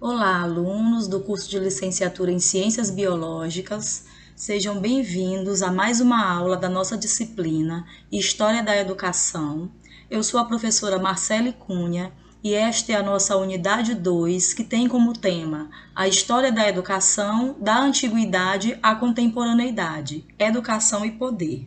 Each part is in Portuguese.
Olá, alunos do curso de Licenciatura em Ciências Biológicas. Sejam bem-vindos a mais uma aula da nossa disciplina História da Educação. Eu sou a professora Marcele Cunha e esta é a nossa unidade 2, que tem como tema a História da Educação da Antiguidade à Contemporaneidade, Educação e Poder.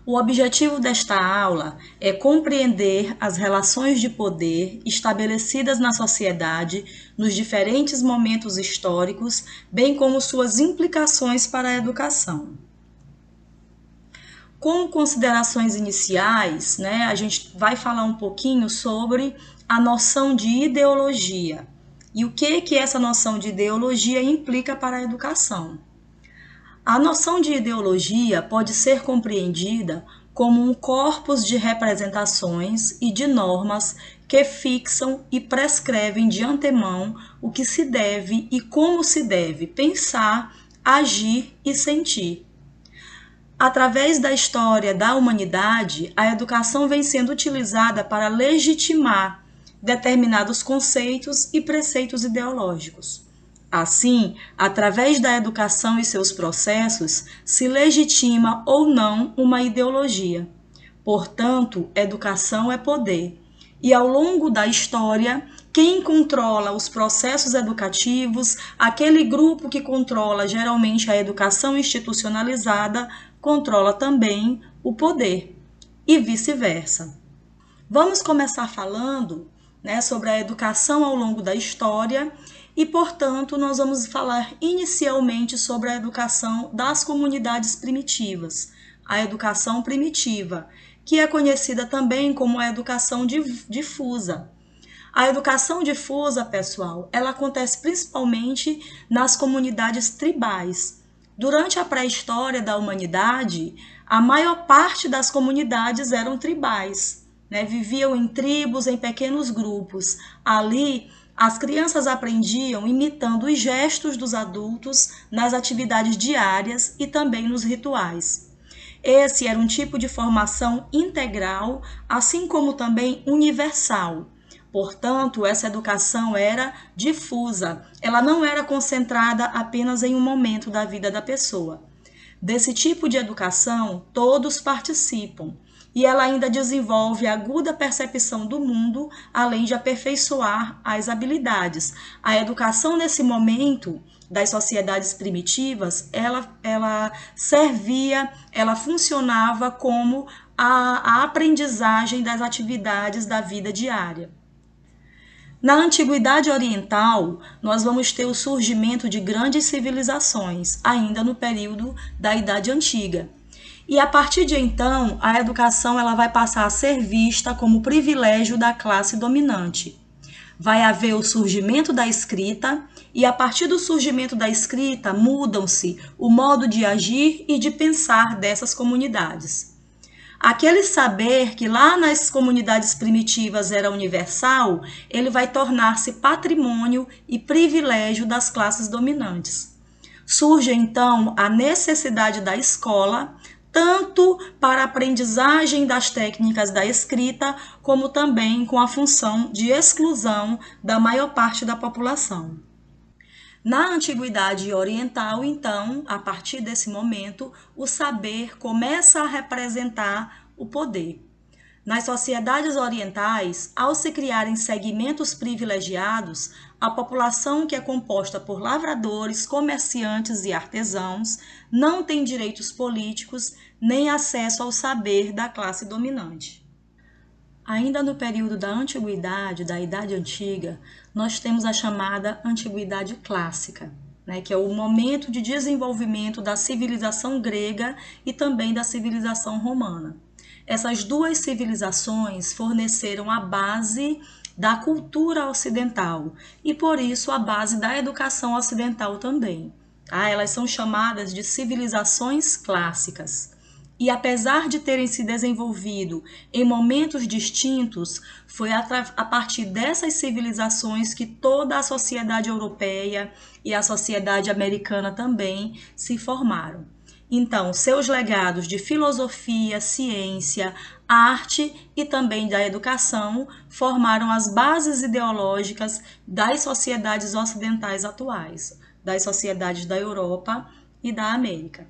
O objetivo desta aula é compreender as relações de poder estabelecidas na sociedade nos diferentes momentos históricos, bem como suas implicações para a educação. Como considerações iniciais, a gente vai falar um pouquinho sobre a noção de ideologia e o que essa noção de ideologia implica para a educação. A noção de ideologia pode ser compreendida como um corpus de representações e de normas que fixam e prescrevem de antemão o que se deve e como se deve pensar, agir e sentir. Através da história da humanidade, a educação vem sendo utilizada para legitimar determinados conceitos e preceitos ideológicos. Assim, através da educação e seus processos, se legitima ou não uma ideologia. Portanto, educação é poder. E ao longo da história, quem controla os processos educativos, aquele grupo que controla geralmente a educação institucionalizada, controla também o poder, e vice-versa. Vamos começar falando sobre a educação ao longo da história e, portanto, nós vamos falar inicialmente sobre a educação das comunidades primitivas, a educação primitiva, que é conhecida também como a educação difusa. A educação difusa, pessoal, ela acontece principalmente nas comunidades tribais. Durante a pré-história da humanidade, a maior parte das comunidades eram tribais, viviam em tribos, em pequenos grupos. Ali, as crianças aprendiam imitando os gestos dos adultos nas atividades diárias e também nos rituais. Esse era um tipo de formação integral, assim como também universal. Portanto, essa educação era difusa, ela não era concentrada apenas em um momento da vida da pessoa. Desse tipo de educação, todos participam. E ela ainda desenvolve a aguda percepção do mundo, além de aperfeiçoar as habilidades. A educação nesse momento das sociedades primitivas, ela servia, ela funcionava como a aprendizagem das atividades da vida diária. Na Antiguidade Oriental, nós vamos ter o surgimento de grandes civilizações, ainda no período da Idade Antiga. E a partir de então, a educação ela vai passar a ser vista como privilégio da classe dominante. Vai haver o surgimento da escrita, e a partir do surgimento da escrita, mudam-se o modo de agir e de pensar dessas comunidades. Aquele saber que lá nas comunidades primitivas era universal, ele vai tornar-se patrimônio e privilégio das classes dominantes. Surge então a necessidade da escola, tanto para a aprendizagem das técnicas da escrita, como também com a função de exclusão da maior parte da população. Na Antiguidade Oriental, então, a partir desse momento, o saber começa a representar o poder. Nas sociedades orientais, ao se criarem segmentos privilegiados, a população que é composta por lavradores, comerciantes e artesãos não tem direitos políticos nem acesso ao saber da classe dominante. Ainda no período da Antiguidade, da Idade Antiga, nós temos a chamada Antiguidade Clássica, que é o momento de desenvolvimento da civilização grega e também da civilização romana. Essas duas civilizações forneceram a base da cultura ocidental e, por isso, a base da educação ocidental também. Elas são chamadas de civilizações clássicas. E apesar de terem se desenvolvido em momentos distintos, foi a partir dessas civilizações que toda a sociedade europeia e a sociedade americana também se formaram. Então, seus legados de filosofia, ciência, arte e também da educação formaram as bases ideológicas das sociedades ocidentais atuais, das sociedades da Europa e da América.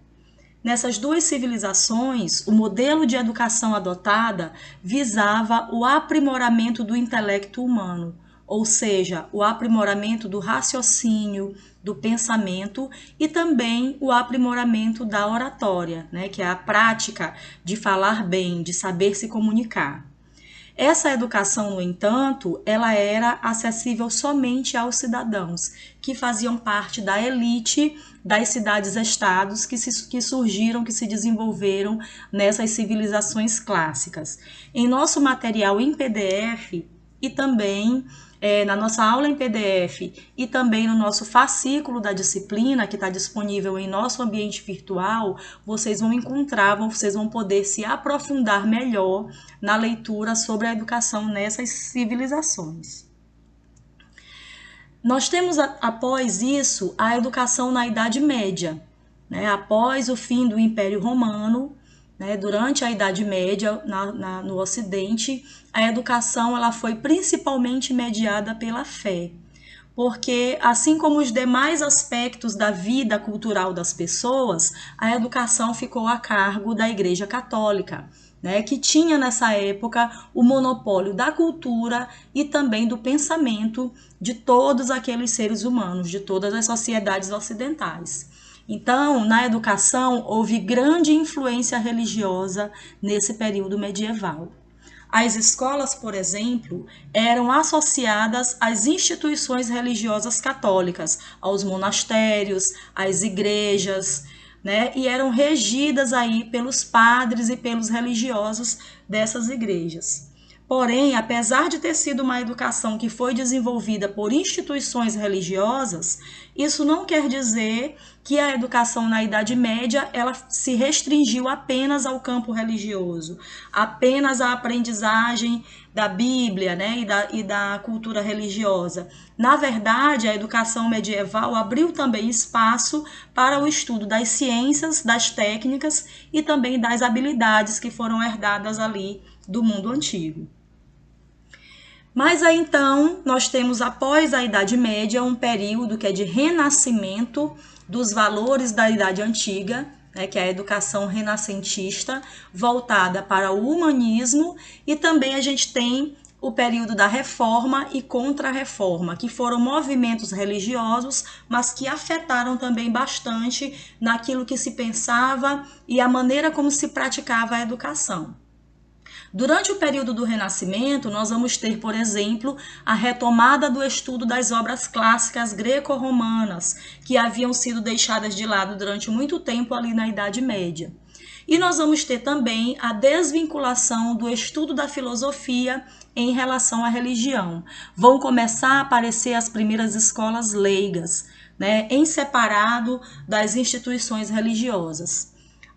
Nessas duas civilizações, o modelo de educação adotada visava o aprimoramento do intelecto humano, ou seja, o aprimoramento do raciocínio, do pensamento e também o aprimoramento da oratória, né, que é a prática de falar bem, de saber se comunicar. Essa educação, no entanto, ela era acessível somente aos cidadãos que faziam parte da elite das cidades-estados que surgiram, que se desenvolveram nessas civilizações clássicas. Em nosso material em PDF e também na nossa aula em PDF e também no nosso fascículo da disciplina, que está disponível em nosso ambiente virtual, vocês vão encontrar, vocês vão poder se aprofundar melhor na leitura sobre a educação nessas civilizações. Nós temos, após isso, a educação na Idade Média, né? Após o fim do Império Romano, né? Durante a Idade Média, no Ocidente, a educação ela foi principalmente mediada pela fé, porque assim como os demais aspectos da vida cultural das pessoas, a educação ficou a cargo da Igreja Católica, né, que tinha nessa época o monopólio da cultura e também do pensamento de todos aqueles seres humanos, de todas as sociedades ocidentais. Então, na educação, houve grande influência religiosa nesse período medieval. As escolas, por exemplo, eram associadas às instituições religiosas católicas, aos monastérios, às igrejas, né? E eram regidas aí pelos padres e pelos religiosos dessas igrejas. Porém, apesar de ter sido uma educação que foi desenvolvida por instituições religiosas, isso não quer dizer que a educação na Idade Média ela se restringiu apenas ao campo religioso, apenas à aprendizagem da Bíblia, né, e da cultura religiosa. Na verdade, a educação medieval abriu também espaço para o estudo das ciências, das técnicas e também das habilidades que foram herdadas ali do mundo antigo. Mas aí então nós temos após a Idade Média um período que é de renascimento dos valores da Idade Antiga, né, que é a educação renascentista voltada para o humanismo, e também a gente tem o período da Reforma e Contra-Reforma, que foram movimentos religiosos, mas que afetaram também bastante naquilo que se pensava e a maneira como se praticava a educação. Durante o período do Renascimento, nós vamos ter, por exemplo, a retomada do estudo das obras clássicas greco-romanas, que haviam sido deixadas de lado durante muito tempo ali na Idade Média. E nós vamos ter também a desvinculação do estudo da filosofia em relação à religião. Vão começar a aparecer as primeiras escolas leigas, né, em separado das instituições religiosas.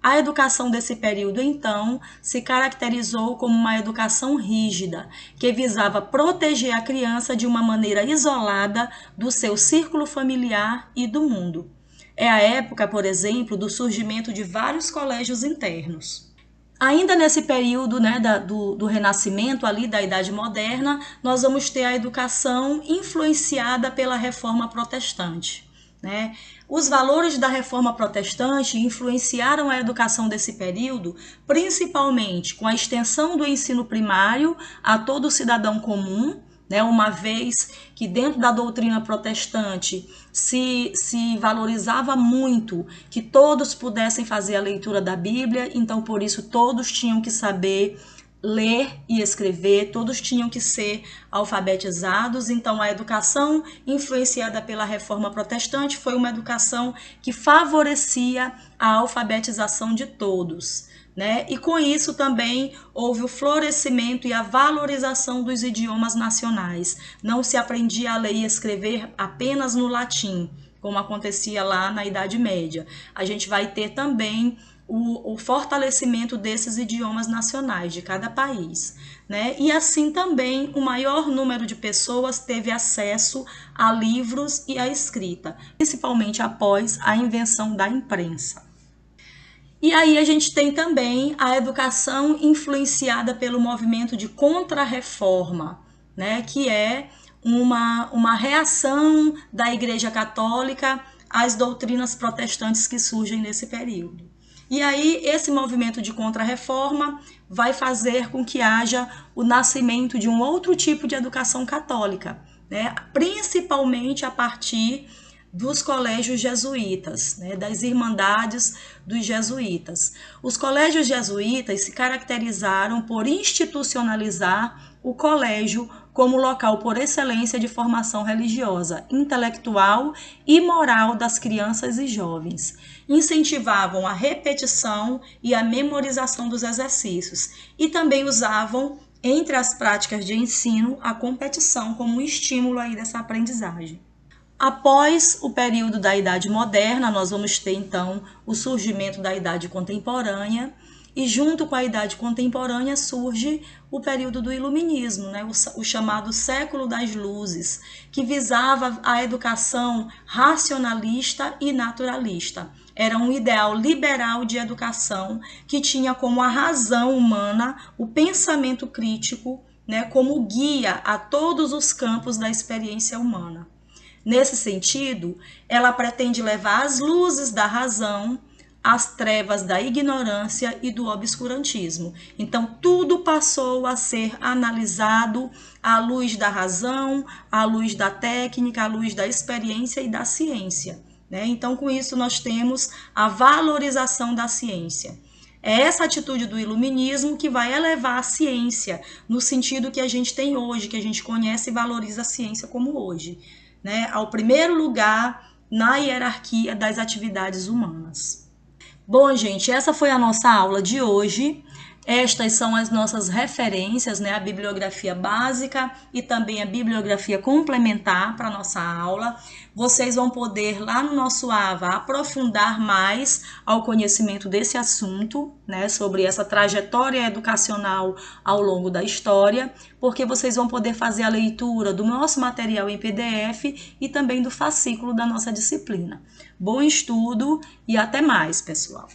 A educação desse período, então, se caracterizou como uma educação rígida, que visava proteger a criança de uma maneira isolada do seu círculo familiar e do mundo. É a época, por exemplo, do surgimento de vários colégios internos. Ainda nesse período, né, do Renascimento, ali da Idade Moderna, nós vamos ter a educação influenciada pela Reforma Protestante, né? Os valores da Reforma Protestante influenciaram a educação desse período, principalmente com a extensão do ensino primário a todo cidadão comum, né? Uma vez que dentro da doutrina protestante se valorizava muito que todos pudessem fazer a leitura da Bíblia, então por isso todos tinham que saber ler e escrever, todos tinham que ser alfabetizados. Então a educação influenciada pela Reforma Protestante foi uma educação que favorecia a alfabetização de todos, né? E com isso também houve o florescimento e a valorização dos idiomas nacionais. Não se aprendia a ler e escrever apenas no latim, como acontecia lá na Idade Média. A gente vai ter também o fortalecimento desses idiomas nacionais de cada país, né? E assim também o maior número de pessoas teve acesso a livros e à escrita, principalmente após a invenção da imprensa. E aí a gente tem também a educação influenciada pelo movimento de contra-reforma, né, que é uma reação da Igreja Católica às doutrinas protestantes que surgem nesse período. E aí esse movimento de contra-reforma vai fazer com que haja o nascimento de um outro tipo de educação católica, né, principalmente a partir dos colégios jesuítas, né, das irmandades dos jesuítas. Os colégios jesuítas se caracterizaram por institucionalizar o colégio como local por excelência de formação religiosa, intelectual e moral das crianças e jovens. Incentivavam a repetição e a memorização dos exercícios e também usavam, entre as práticas de ensino, a competição como um estímulo aí dessa aprendizagem. Após o período da Idade Moderna, nós vamos ter então o surgimento da Idade Contemporânea, e junto com a Idade Contemporânea surge o período do Iluminismo, né? O chamado Século das Luzes, que visava a educação racionalista e naturalista. Era um ideal liberal de educação que tinha como a razão humana o pensamento crítico, né, como guia a todos os campos da experiência humana. Nesse sentido, ela pretende levar as luzes da razão às trevas da ignorância e do obscurantismo. Então, tudo passou a ser analisado à luz da razão, à luz da técnica, à luz da experiência e da ciência, né? Então, com isso, nós temos a valorização da ciência. É essa atitude do iluminismo que vai elevar a ciência no sentido que a gente tem hoje, que a gente conhece e valoriza a ciência como hoje, né, ao primeiro lugar na hierarquia das atividades humanas. Bom, gente, essa foi a nossa aula de hoje. Estas são as nossas referências, né, a bibliografia básica e também a bibliografia complementar para a nossa aula. Vocês vão poder, lá no nosso AVA, aprofundar mais ao conhecimento desse assunto, né, sobre essa trajetória educacional ao longo da história, porque vocês vão poder fazer a leitura do nosso material em PDF e também do fascículo da nossa disciplina. Bom estudo e até mais, pessoal!